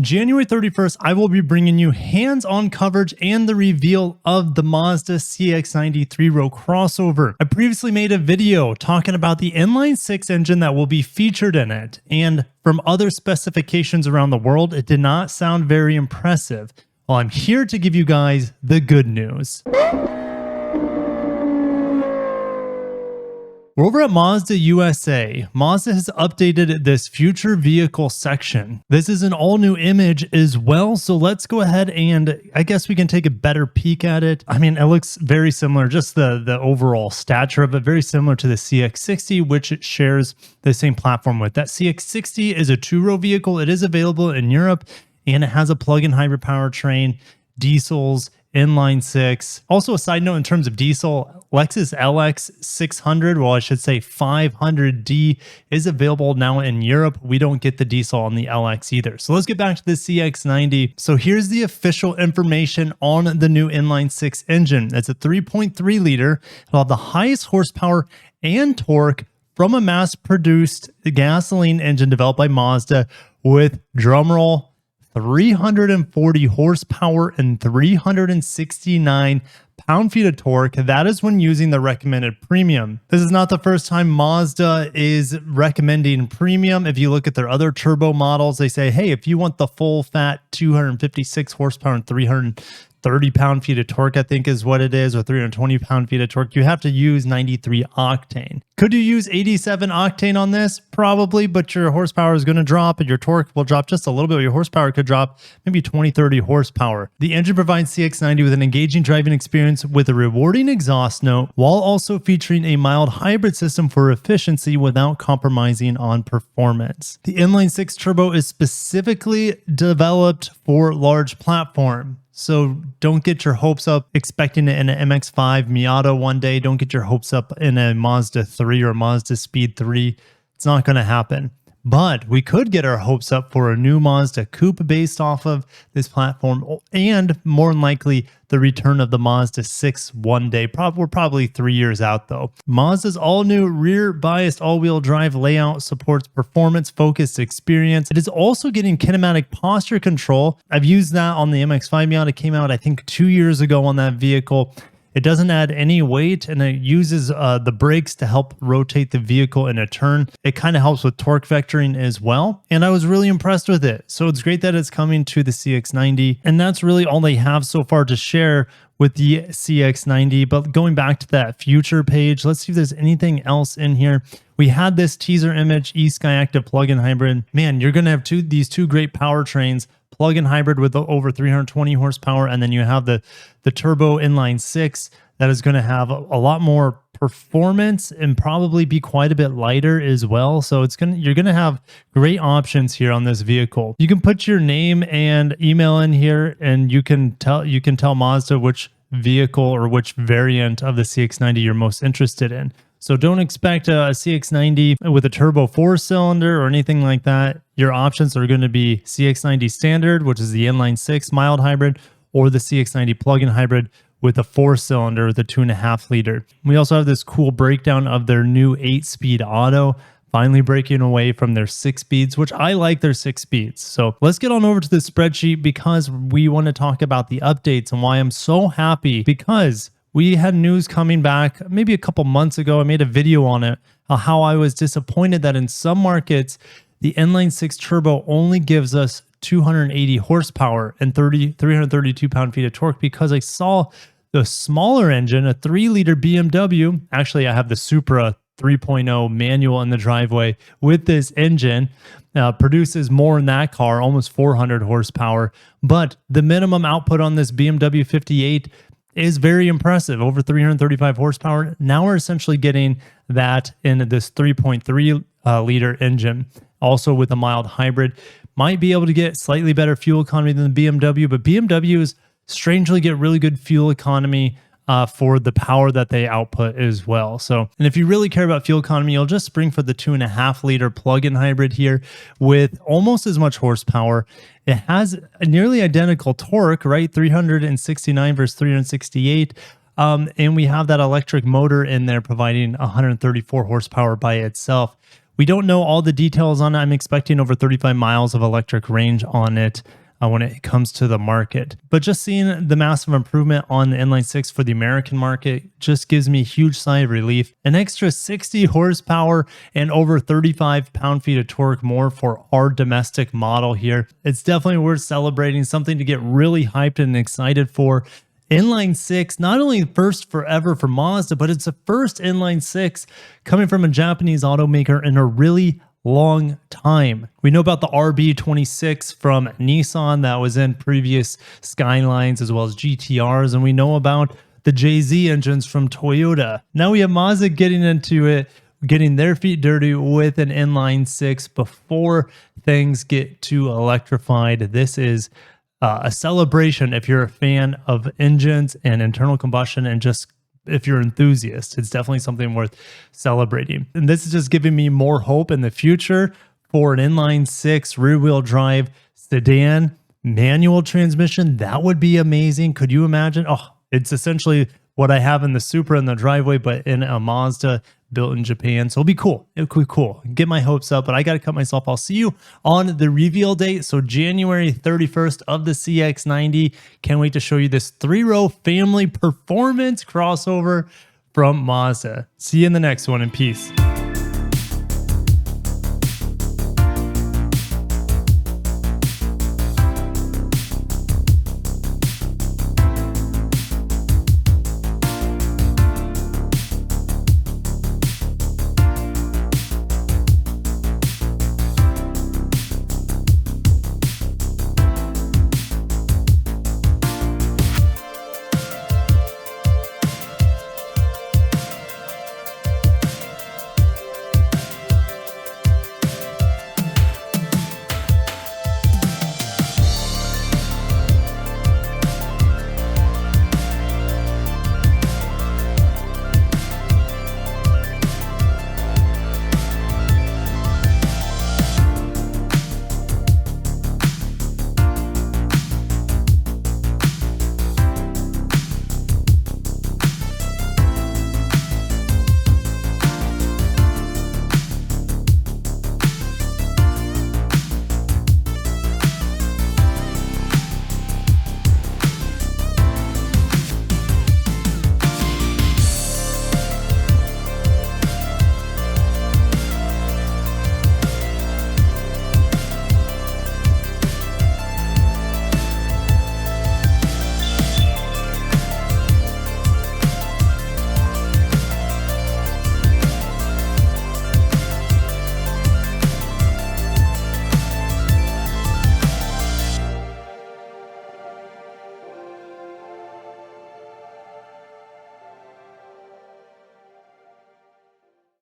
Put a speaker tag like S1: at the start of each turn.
S1: January 31st, I will be bringing you hands-on coverage and the reveal of the Mazda CX-90 3-row crossover. I previously made a video talking about the Inline 6 engine that will be featured in it, and from other specifications around the world, it did not sound very impressive. Well, I'm here to give you guys the good news. We're over at Mazda USA. Mazda has updated this future vehicle section. This is an all new image as well. So let's go ahead and I guess we can take a better peek at it. I mean, it looks very similar, just the overall stature of it, very similar to the CX-60, which it shares the same platform with. That CX-60 is a 2-row vehicle. It is available in Europe and it has a plug-in hybrid powertrain, diesels, Inline 6. Also, a side note in terms of diesel, Lexus LX 600, well, I should say 500D is available now in Europe. We don't get the diesel on the LX either. So let's get back to the CX-90. So here's the official information on the new Inline 6 engine. It's a 3.3 liter. It'll have the highest horsepower and torque from a mass-produced gasoline engine developed by Mazda with, drumroll, 340 horsepower and 369 pound-feet of torque. That is when using the recommended premium. This is not the first time Mazda is recommending premium. If you look at their other turbo models, they say, hey, if you want the full fat 256 horsepower and 330 pound-feet of torque, I think is what it is, or 320 pound-feet of torque, you have to use 93 octane. Could you use 87 octane on this? Probably, but your horsepower is going to drop and your torque will drop just a little bit. Your horsepower could drop maybe 20, 30 horsepower. The engine provides CX-90 with an engaging driving experience with a rewarding exhaust note, while also featuring a mild hybrid system for efficiency without compromising on performance. The Inline 6 Turbo is specifically developed for large platform. So don't get your hopes up expecting it in an MX-5 Miata one day. Don't get your hopes up in a Mazda 3 or Mazda Speed 3. It's not going to happen. But we could get our hopes up for a new Mazda coupe based off of this platform, and more than likely the return of the Mazda 6 one day. We're probably 3 years out though. Mazda's all-new rear-biased all-wheel drive layout supports performance-focused experience. It is also getting kinematic posture control. I've used that on the MX-5 Miata. It came out, I think, 2 years ago on that vehicle. It doesn't add any weight, and it uses the brakes to help rotate the vehicle in a turn. It kind of helps with torque vectoring as well, and I was really impressed with it. So it's great that it's coming to the CX-90, and that's really all they have so far to share with the CX-90. But going back to that future page, let's see if there's anything else in here. We had this teaser image, eSky Active plug-in hybrid. Man, you're going to have these two great powertrains, plug-in hybrid with over 320 horsepower, and then you have the turbo Inline 6 that is going to have a lot more performance and probably be quite a bit lighter as well. So you're going to have great options here on this vehicle. You can put your name and email in here, and you can tell Mazda which vehicle or which variant of the CX-90 you're most interested in. So don't expect a CX-90 with a turbo 4-cylinder or anything like that. Your options are going to be CX-90 standard, which is the Inline 6 mild hybrid, or the CX-90 plug-in hybrid with a 4-cylinder with a 2.5 liter. We also have this cool breakdown of their new 8-speed auto, finally breaking away from their 6 speeds, which I like their 6 speeds. So let's get on over to the spreadsheet because we want to talk about the updates and why I'm so happy, because we had news coming back maybe a couple months ago. I made a video on it, how I was disappointed that in some markets, the Inline 6 Turbo only gives us 280 horsepower and 332 pound-feet of torque, because I saw the smaller engine, a 3-liter BMW. Actually, I have the Supra 3.0 manual in the driveway with this engine. Produces more in that car, almost 400 horsepower. But the minimum output on this BMW 58 is very impressive, over 335 horsepower. Now we're essentially getting that in this 3.3 liter engine, also with a mild hybrid. Might be able to get slightly better fuel economy than the BMW, but BMWs strangely get really good fuel economy for the power that they output as well. So, and if you really care about fuel economy, you'll just spring for the 2.5 liter plug-in hybrid here with almost as much horsepower. It has a nearly identical torque, right? 369 versus 368. And we have that electric motor in there providing 134 horsepower by itself. We don't know all the details on it. I'm expecting over 35 miles of electric range on it when it comes to the market. But just seeing the massive improvement on the Inline 6 for the American market just gives me a huge sigh of relief. An extra 60 horsepower and over 35 pound-feet of torque more for our domestic model here. It's definitely worth celebrating, something to get really hyped and excited for. Inline 6, not only first forever for Mazda, but it's the first Inline 6 coming from a Japanese automaker in a really long time. We know about the RB26 from Nissan that was in previous Skylines as well as GTRs, and we know about the JZ engines from Toyota. Now we have Mazda getting into it, getting their feet dirty with an Inline 6 before things get too electrified. This is a celebration if you're a fan of engines and internal combustion, and just if you're an enthusiast, it's definitely something worth celebrating. And this is just giving me more hope in the future for an Inline 6 rear-wheel drive sedan, manual transmission. That would be amazing. Could you imagine? Oh, it's essentially what I have in the Supra in the driveway, but in a Mazda built in Japan. So it'll be cool. It'll be cool. Get my hopes up, but I got to cut myself. I'll see you on the reveal date. So January 31st of the CX-90. Can't wait to show you this 3-row family performance crossover from Mazda. See you in the next one, and peace.